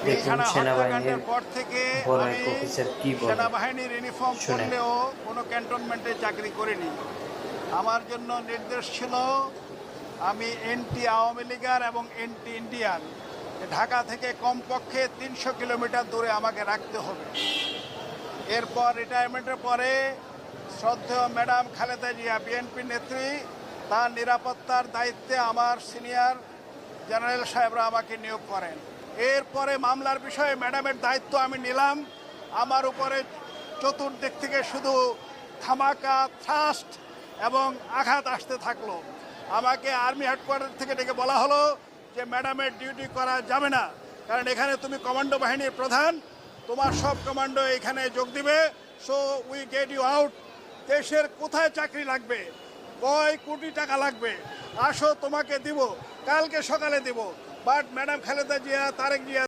দেখুন হত্যাকাণ্ডের সেনাবাহিনীর পর থেকে বড় আমি এক অফিসার কি বলে সেনাবাহিনীর ইউনিফর্ম শুনে। পরলেও কোনো ক্যান্টনমেন্টে চাকরি করিনি। আমার জন্য নির্দেশ ছিল আমি এন্টি আওয়ামী লীগার এবং এন্টি ইন্ডিয়ান, ঢাকা থেকে কমপক্ষে 300 কিলোমিটার দূরে আমাকে রাখতে হবে। এরপর রিটায়ারমেন্টের পরে শ্রদ্ধেয় ম্যাডাম খালেদা জিয়া বিএনপি নেত্রী, তার নিরাপত্তার দায়িত্বে আমার সিনিয়র জেনারেল সাহেবরা আমাকে নিয়োগ করেন। এরপরে মামলার বিষয়ে ম্যাডামের দায়িত্ব আমি নিলাম। আমার উপরে চতুর্দিক থেকে শুধু ধামাকা, থ্রাস্ট এবং আঘাত আসতে থাকলো। আমাকে আর্মি হেডকোয়ার্টার থেকে ডেকে বলা হলো যে ম্যাডামের ডিউটি করা যাবে না, কারণ এখানে তুমি কমান্ডো বাহিনীর প্রধান, তোমার সব কমান্ডো এখানে যোগ দিবে। So we get you out. দেশের কোথায় চাকরি লাগবে, কয় কোটি টাকা লাগবে, আসো তোমাকে দিব, কালকে সকালে দিব। But madam Khaleda Zia, Tarique Zia